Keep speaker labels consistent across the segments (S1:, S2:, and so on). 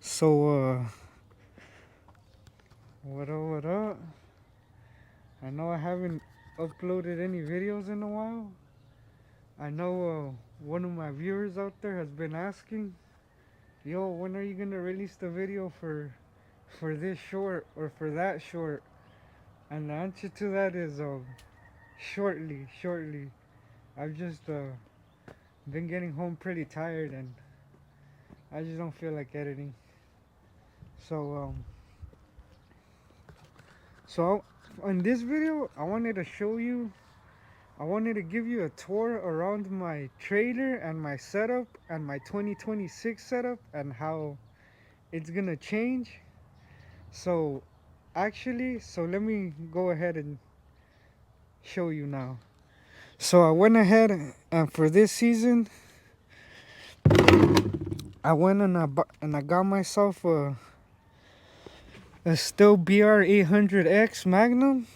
S1: So, what up, what up? I know I haven't uploaded any videos in a while. I know one of my viewers out there has been asking, yo, when are you gonna release the video for this short or for that short? And the answer to that is shortly. I've just been getting home pretty tired and I just don't feel like editing. So so in this video, I wanted to give you a tour around my trailer and my setup and my 2026 setup and how it's gonna change. So so let me go ahead and show you now. So I went ahead and for this season, I went and I got myself a Still BR 800X Magnum.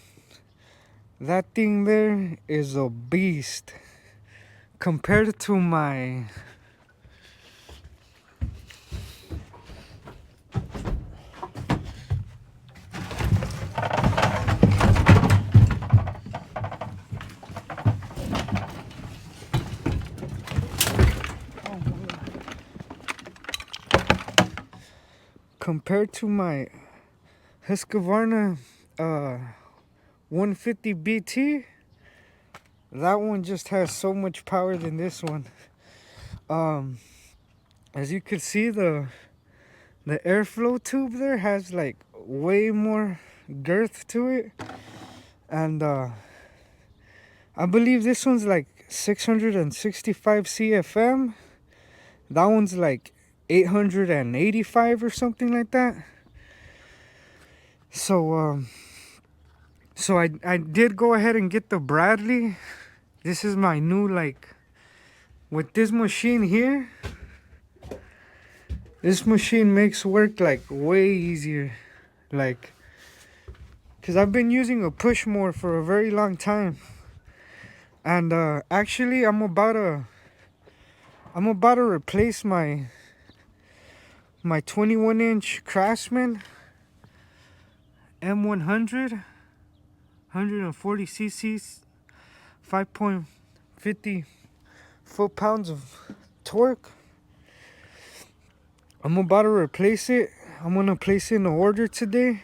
S1: That thing there is a beast compared to my compared to my Husqvarna 150 BT. That one just has so much power than this one. Um, as you can see, the airflow tube there has like way more girth to it, and I believe this one's like 665 CFM. That one's like 885 or something like that. So I did go ahead and get the Bradley. This is my new, like, with this machine here. This machine makes work like way easier. Like, cause I've been using a push mower for a very long time. And actually I'm about to replace my 21-inch Craftsman M100 140 cc's 5.50 foot-pounds of torque. I'm about to replace it. I'm gonna place in an order today,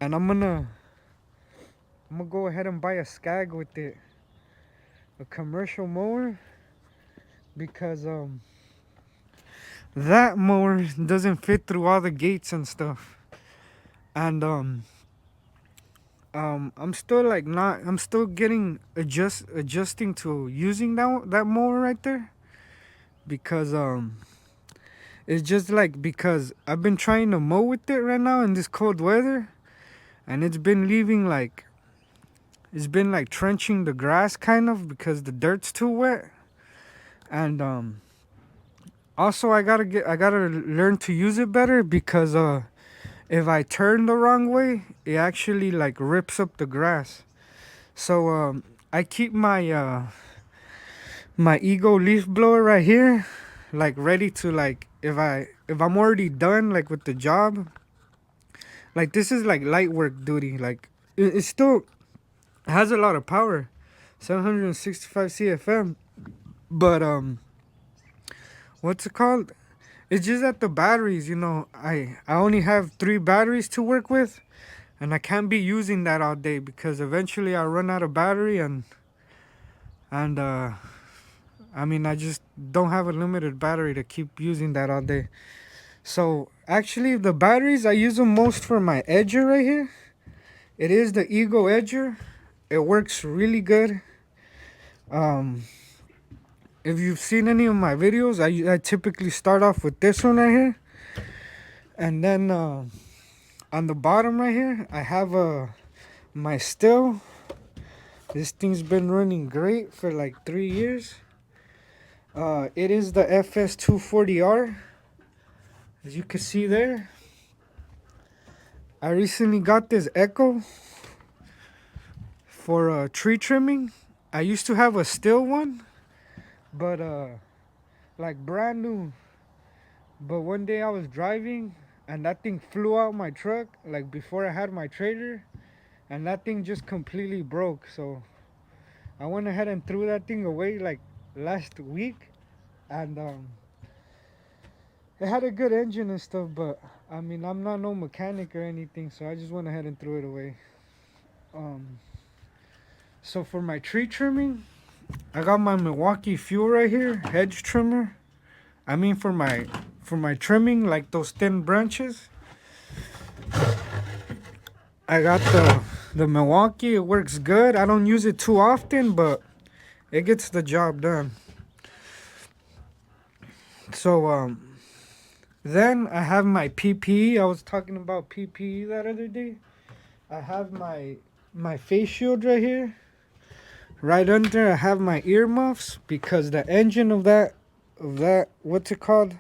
S1: and I'm gonna go ahead and buy a Skag with it, a commercial mower, because that mower doesn't fit through all the gates and stuff. And I'm still like not. I'm still getting adjusting to using that mower right there, because it's just like, because I've been trying to mow with it right now in this cold weather, and it's been like trenching the grass kind of because the dirt's too wet. And also I gotta learn to use it better, because if I turn the wrong way, it actually like rips up the grass. So I keep my Ego leaf blower right here, like ready to, like, if I'm already done like with the job. Like, this is like light work duty. Like, it still has a lot of power, 765 CFM. But what's it called? It's just that the batteries, I only have 3 batteries to work with, and I can't be using that all day because eventually I'll run out of battery, and I mean, I just don't have a limited battery to keep using that all day. So actually, the batteries I use them most for my edger right here. It is the Ego Edger. It works really good. Um, if you've seen any of my videos, I typically start off with this one right here, and then on the bottom right here, I have my Still. This thing's been running great for like 3 years. It is the FS240R, as you can see there. I recently got this Echo for tree trimming. I used to have a Still one, but like brand new But one day I was driving and that thing flew out my truck like before I had my trailer, and that thing just completely broke. So I went ahead and threw that thing away like last week, and it had a good engine and stuff, but I mean I'm not no mechanic or anything, so I just went ahead and threw it away. Um, so for my tree trimming, I got my Milwaukee Fuel right here, hedge trimmer. I mean for my trimming, like those thin branches. I got the Milwaukee. It works good. I don't use it too often, but it gets the job done. So then I have my PPE. I was talking about PPE that other day. I have my face shield right here. Right under I have my earmuffs because the engine of that what's it called?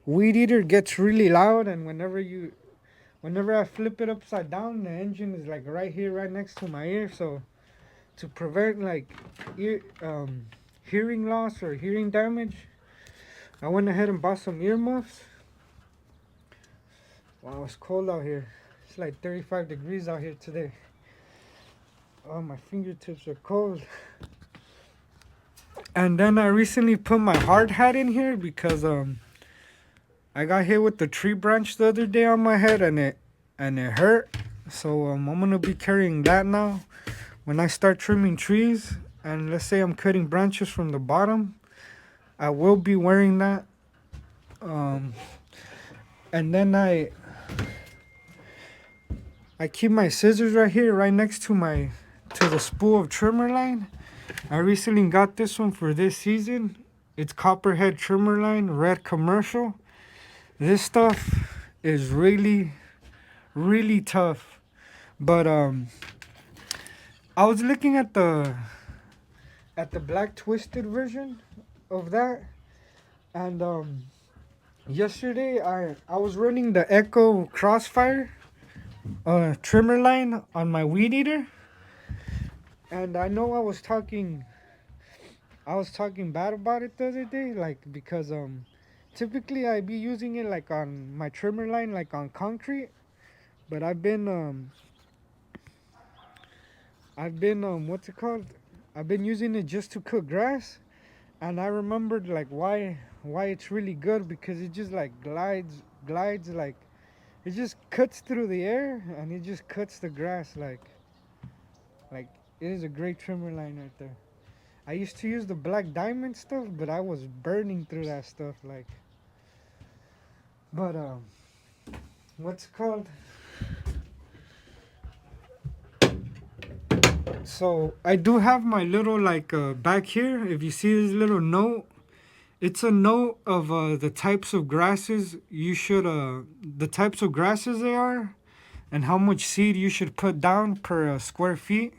S1: Weed eater gets really loud, and whenever I flip it upside down, the engine is like right here, right next to my ear. So to prevent like hearing loss or hearing damage, I went ahead and bought some earmuffs. Wow, it's cold out here. It's like 35 degrees out here today. Oh, my fingertips are cold. And then I recently put my hard hat in here because I got hit with the tree branch the other day on my head, and it hurt. So I'm gonna be carrying that now when I start trimming trees. And let's say I'm cutting branches from the bottom, I will be wearing that. Um, and then I keep my scissors right here, right next to the spool of trimmer line. I recently got this one for this season. It's Copperhead Trimmer Line, red commercial. This stuff is really, really tough. But I was looking at the black twisted version of that, and yesterday I was running the Echo Crossfire trimmer line on my weed eater, and I know I was talking bad about it the other day, like because typically I be using it like on my trimmer line, like on concrete, but I've been what's it called? I've been using it just to cut grass, and I remembered like why it's really good because it just like glides like it just cuts through the air and it just cuts the grass like it is a great trimmer line right there. I used to use the black diamond stuff, but I was burning through that stuff like. But what's it called? So I do have my little like back here. If you see this little note, it's a note of the types of grasses you should the types of grasses they are, and how much seed you should put down per square feet.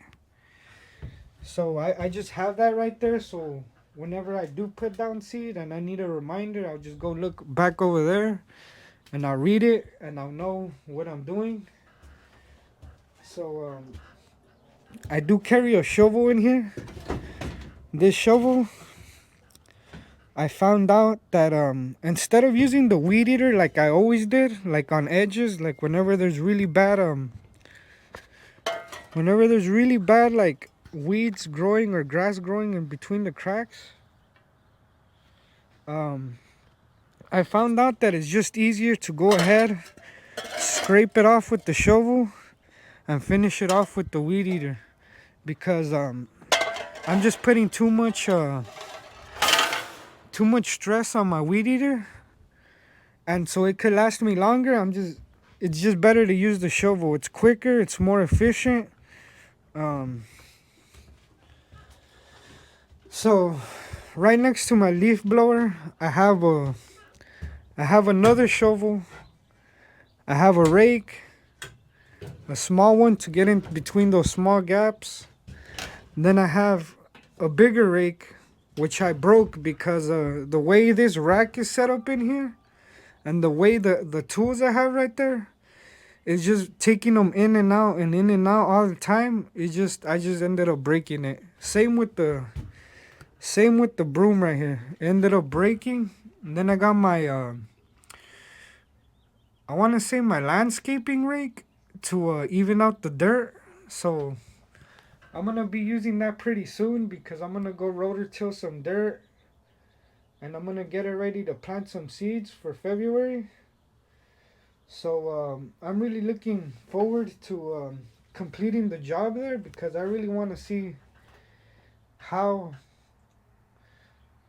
S1: So I just have that right there. So whenever I do put down seed and I need a reminder, I'll just go look back over there and I'll read it and I'll know what I'm doing. So I do carry a shovel in here. This shovel, I found out that instead of using the weed eater like I always did, like on edges, like whenever there's really bad like weeds growing or grass growing in between the cracks, um I found out that it's just easier to go ahead, scrape it off with the shovel, and finish it off with the weed eater, because I'm just putting too much stress on my weed eater, and so it could last me longer. It's just better to use the shovel. It's quicker, it's more efficient. Um, so right next to my leaf blower, I have another shovel. I have a rake, a small one to get in between those small gaps. Then I have a bigger rake, which I broke because the way this rack is set up in here, and the way the tools I have right there is just taking them in and out and in and out all the time. I just ended up breaking it. Same with the broom right here. It ended up breaking. And then I got I want to say my landscaping rake to even out the dirt. So I'm gonna be using that pretty soon because I'm gonna go rotor till some dirt and I'm gonna get it ready to plant some seeds for February. So I'm really looking forward to completing the job there because I really want to see how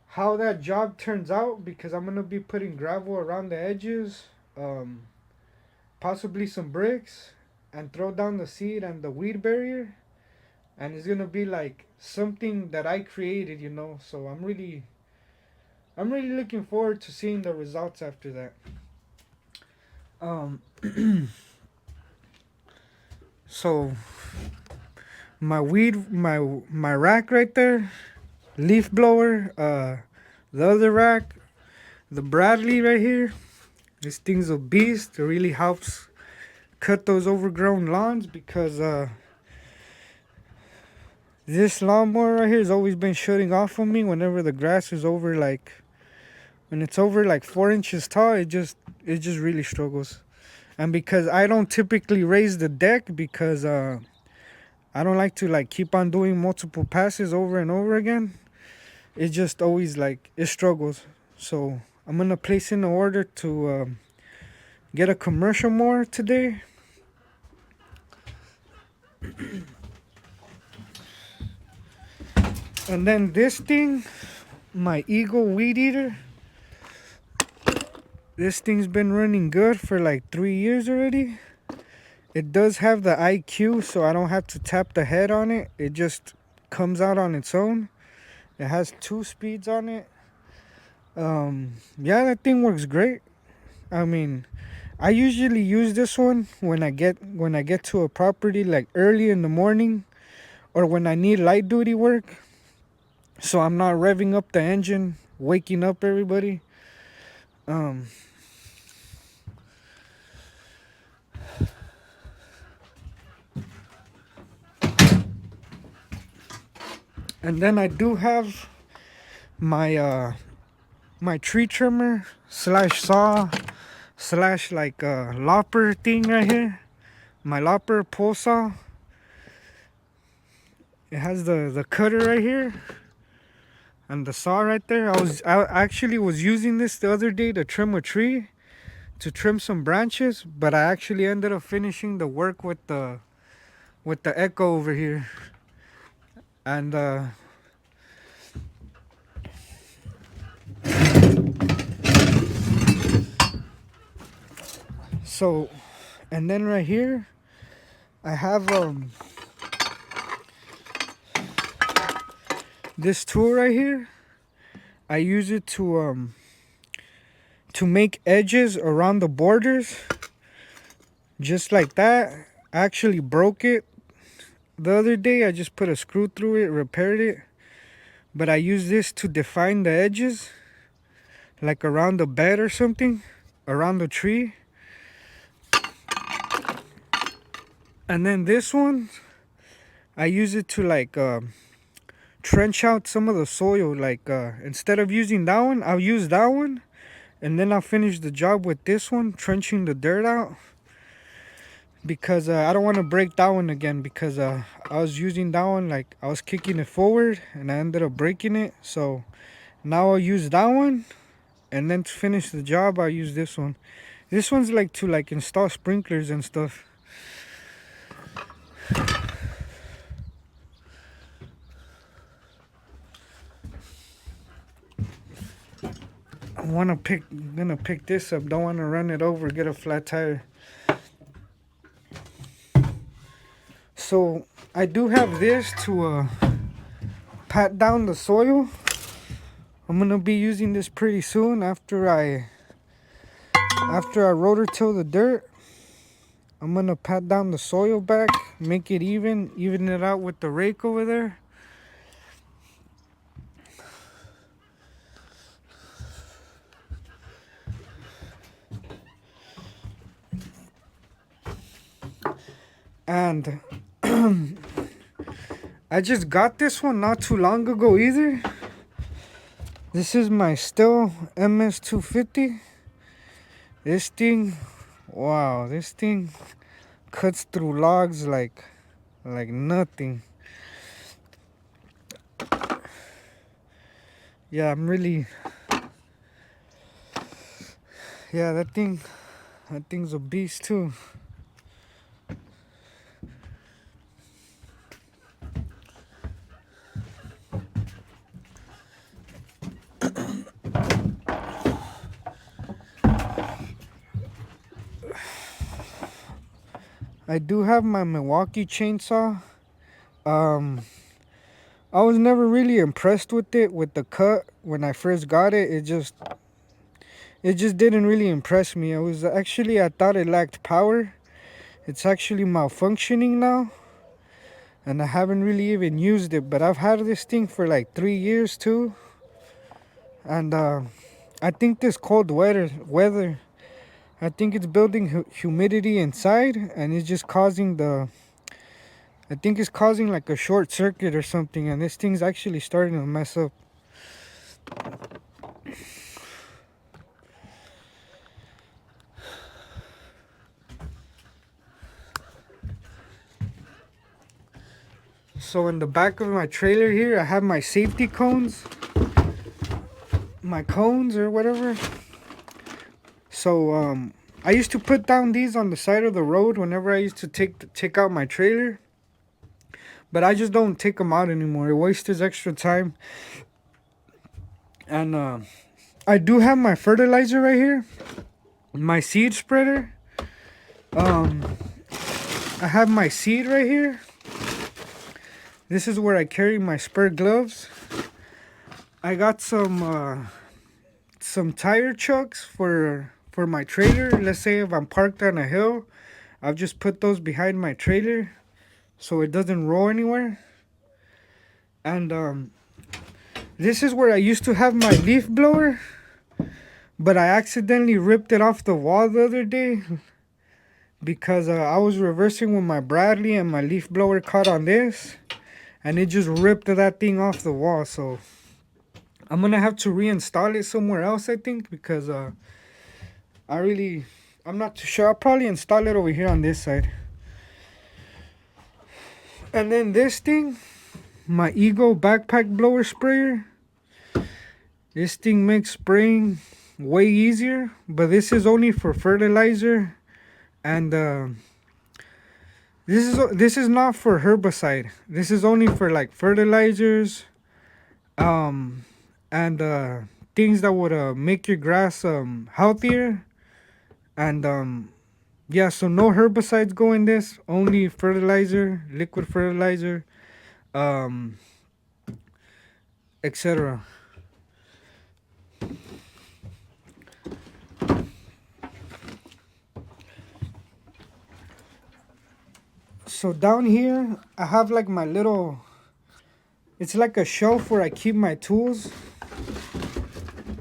S1: how that job turns out because I'm gonna be putting gravel around the edges, um, possibly some bricks, and throw down the seed and the weed barrier, and it's gonna be like something that I created, you know. So I'm really looking forward to seeing the results after that. Um, so my rack right there, leaf blower, the other rack, the Bradley right here. This thing's a beast. It really helps cut those overgrown lawns because this lawnmower right here has always been shutting off on me whenever the grass is over like when it's over like 4 inches tall. It just really struggles. And because I don't typically raise the deck because I don't like to like keep on doing multiple passes over and over again. It just always like it struggles. So I'm gonna place in an order to get a commercial mower today. And then this thing, my Eagle weed eater. This thing's been running good for like 3 years already. It does have the IQ, so I don't have to tap the head on it. It just comes out on its own. It has 2 speeds on it. Yeah, that thing works great. I mean, I usually use this one when I get to a property like early in the morning or when I need light duty work. So I'm not revving up the engine, waking up everybody. Um, and then I do have my tree trimmer slash saw slash like lopper thing right here. My lopper pole saw. It has the cutter right here and the saw right there. I actually was using this the other day to trim a tree, to trim some branches, but I actually ended up finishing the work with the Echo over here. And so and then right here I have this tool right here. I use it to make edges around the borders just like that. I actually broke it the other day. I just put a screw through it, repaired it, but I use this to define the edges like around the bed or something, around the tree. And then this one I use it to like trench out some of the soil. Like instead of using that one, I'll use that one, and then I'll finish the job with this one, trenching the dirt out. Because I don't want to break that one again because I was using that one, like I was kicking it forward and I ended up breaking it. So now I'll use that one, and then to finish the job I'll use this one. This one's like to like install sprinklers and stuff. Gonna pick this up. Don't want to run it over, get a flat tire. So I do have this to pat down the soil. I'm gonna be using this pretty soon after I rotor till the dirt. I'm gonna pat down the soil back, make it even it out with the rake over there. And I just got this one not too long ago either. This is my Stihl MS250. This thing, Wow, this thing cuts through logs like nothing. Yeah, I'm really, yeah, that thing's a beast too. I do have my Milwaukee chainsaw. Um, I was never really impressed with it with the cut when I first got it. It just didn't really impress me. I thought it lacked power. It's actually malfunctioning now, and I haven't really even used it. But I've had this thing for like 3 years too, and I think this cold weather, I think it's building humidity inside, and it's just causing the. I think it's causing like a short circuit or something, and this thing's actually starting to mess up. So in the back of my trailer here, I have my safety cones, my cones or whatever. So I used to put down these on the side of the road whenever I used to take out my trailer, but I just don't take them out anymore. It wastes extra time. And I do have my fertilizer right here, my seed spreader. Um, I have my seed right here. This is where I carry my spur gloves. I got some tire chucks for my trailer. Let's say if I'm parked on a hill, I'll just put those behind my trailer so it doesn't roll anywhere. And this is where I used to have my leaf blower, but I accidentally ripped it off the wall the other day because I was reversing with my Bradley and my leaf blower caught on this, and it just ripped that thing off the wall. So I'm gonna have to reinstall it somewhere else, I think, because I'm not too sure. I'll probably install it over here on this side. And then this thing, my Ego backpack blower sprayer. This thing makes spraying way easier, but this is only for fertilizer, and this is not for herbicide. This is only for like fertilizers, and things that would make your grass healthier, and yeah. So no herbicides go in this. Only fertilizer, liquid fertilizer, um, etc. So down here, I have like my little. It's like a shelf where I keep my tools.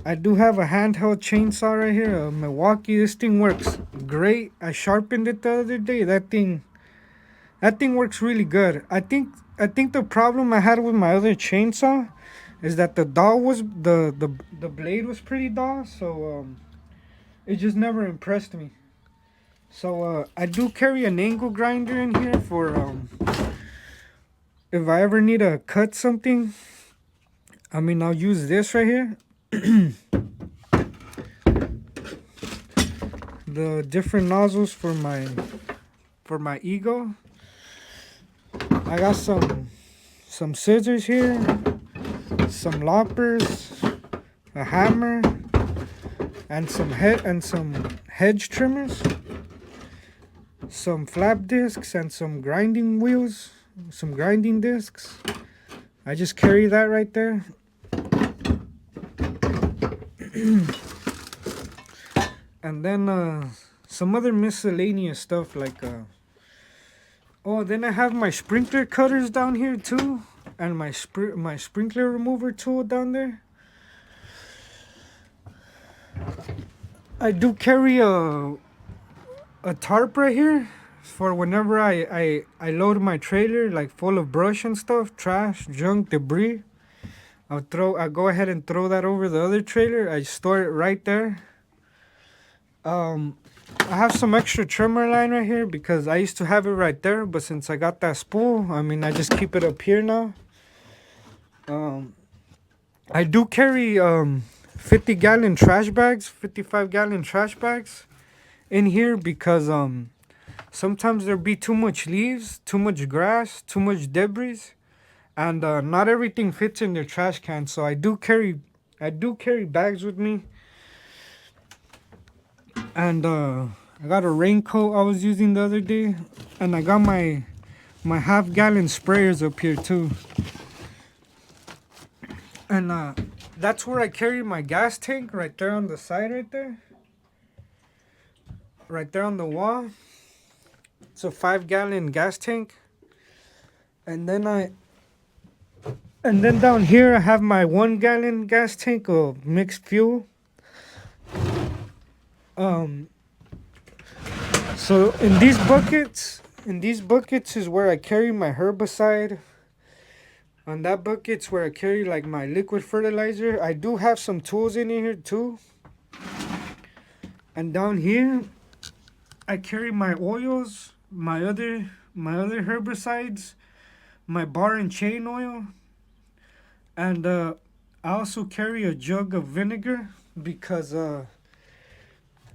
S1: I do have a handheld chainsaw right here, a Milwaukee. This thing works great. I sharpened it the other day. That thing works really good. I think the problem I had with my other chainsaw is that the blade was pretty dull, so it just never impressed me. So I do carry an angle grinder in here for if I ever need to cut something. I mean, I'll use this right here. The different nozzles for my Ego. I got some scissors here, some loppers, a hammer, and some hedge trimmers, some flap discs, and some grinding wheels, some grinding discs. I just carry that right there. And then some other miscellaneous stuff like oh, then I have my sprinkler cutters down here too, and my sprinkler remover tool down there. I do carry a tarp right here for whenever I load my trailer like full of brush and stuff, trash, junk, debris. I go ahead and throw that over the other trailer. I store it right there. I have some extra trimmer line right here because I used to have it right there, but since I got that spool, I mean, I just keep it up here now. I do carry 50-gallon trash bags, 55-gallon trash bags in here because sometimes there be too much leaves, too much grass, too much debris, and not everything fits in their trash can. So I do carry bags with me. And I got a raincoat I was using the other day, and I got my half-gallon sprayers up here too. And that's where I carry my gas tank, right there on the side, right there on the wall. It's a 5-gallon gas tank. And then down here I have my 1-gallon gas tank of mixed fuel. So in these buckets is where I carry my herbicide. On that bucket's where I carry like my liquid fertilizer. I do have some tools in here too. And down here I carry my oils, my other herbicides, my bar and chain oil, and I also carry a jug of vinegar because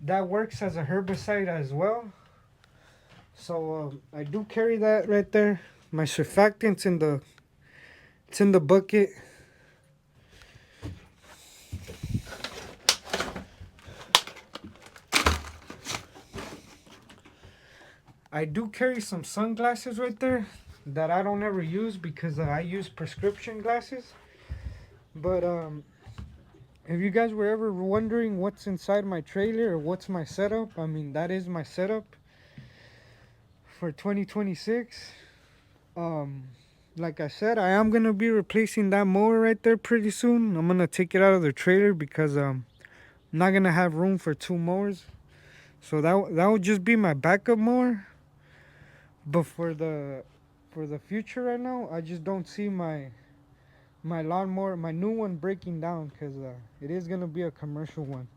S1: that works as a herbicide as well. So I do carry that right there. My surfactants in the bucket. I do carry some sunglasses right there that I don't ever use because I use prescription glasses. But if you guys were ever wondering what's inside my trailer or what's my setup, I mean, that is my setup for 2026. Like I said, I am gonna be replacing that mower right there pretty soon. I'm gonna take it out of the trailer because I'm not gonna have room for 2 mowers. So that would just be my backup mower. But for the future right now, I just don't see my lawnmower, my new one, breaking down because it is gonna be a commercial one.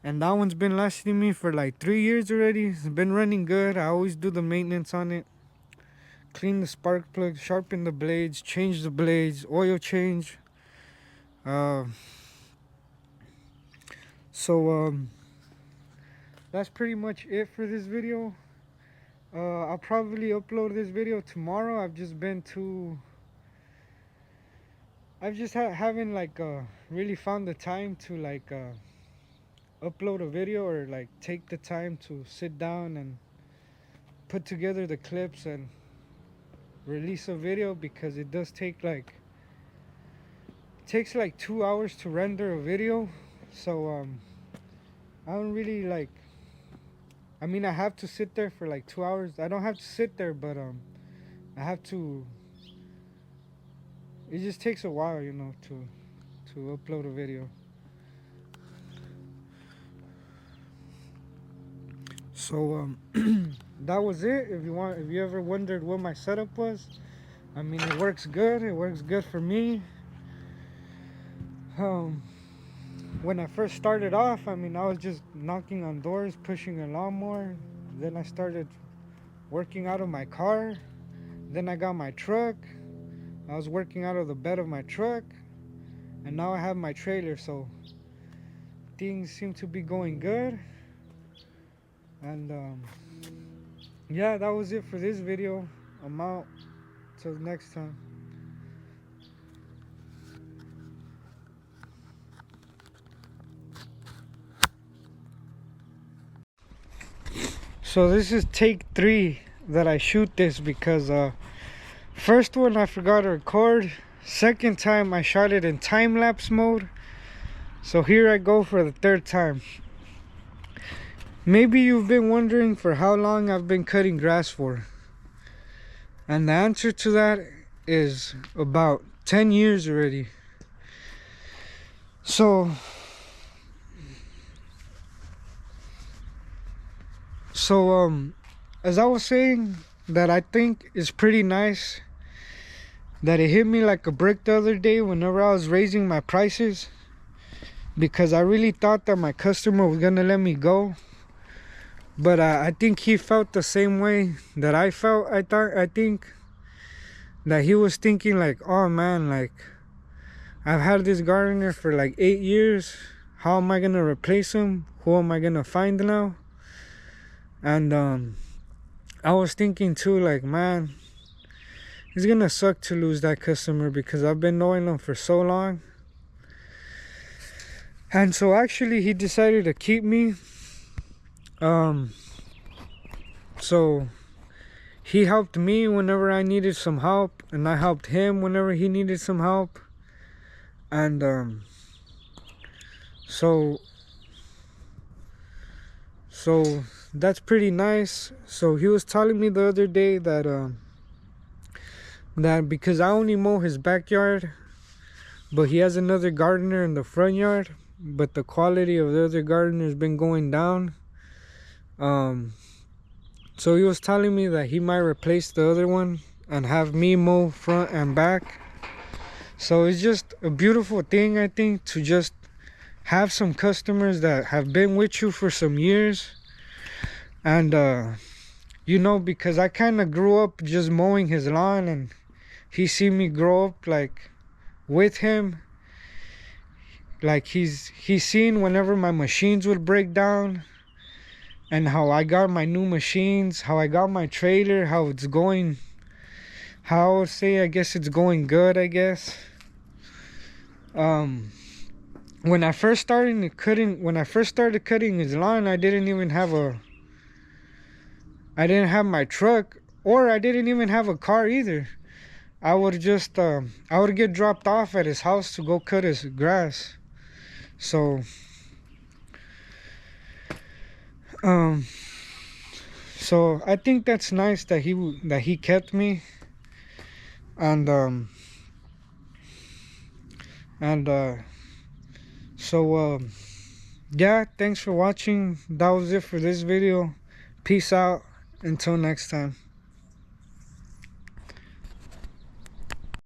S1: And that one's been lasting me for like 3 years already. It's been running good. I always do the maintenance on it. Clean the spark plugs, sharpen the blades, change the blades, oil change. So that's pretty much it for this video. I'll probably upload this video tomorrow. I've just haven't like really found the time to like upload a video or like take the time to sit down and put together the clips and release a video because it does take like 2 hours to render a video. So I don't really like, I mean, I have to sit there for like 2 hours. I don't have to sit there, but I have to, it just takes a while, you know, to upload a video. So that was it. If you ever wondered what my setup was, I mean, it works good. It works good for me. When I first started off, I mean, I was just knocking on doors, pushing a lawnmower. Then I started working out of my car. Then I got my truck. I was working out of the bed of my truck. And now I have my trailer, so things seem to be going good. And yeah, that was it for this video. I'm out. Till next time. So this is take 3 that I shoot this because first one I forgot to record. Second time I shot it in time-lapse mode. So here I go for the 3rd time. Maybe you've been wondering for how long I've been cutting grass for. And the answer to that is about 10 years already. So as I was saying, that I think is pretty nice, that it hit me like a brick the other day whenever I was raising my prices, because I really thought that my customer was gonna let me go But I think he felt the same way that I felt. I think that he was thinking like, oh man, like I've had this gardener for like 8 years. How am I gonna replace him? Who am I gonna find now? And I was thinking too, like, man, it's gonna suck to lose that customer because I've been knowing him for so long. And so actually he decided to keep me. So he helped me whenever I needed some help, and I helped him whenever he needed some help. And so that's pretty nice. So he was telling me the other day that that because I only mow his backyard, but he has another gardener in the front yard, but the quality of the other gardener has been going down. So he was telling me that he might replace the other one and have me mow front and back. So it's just a beautiful thing, I think, to just have some customers that have been with you for some years. And you know, because I kind of grew up just mowing his lawn, and he seen me grow up like with him. Like he's seen whenever my machines would break down, and how I got my new machines, how I got my trailer, how it's going, how I would say, I guess it's going good, I guess. When I first started cutting his lawn, I didn't have my truck, or I didn't even have a car either. I would get dropped off at his house to go cut his grass. So so I think that's nice that he kept me. And yeah, thanks for watching. That was it for this video. Peace out. Until next time.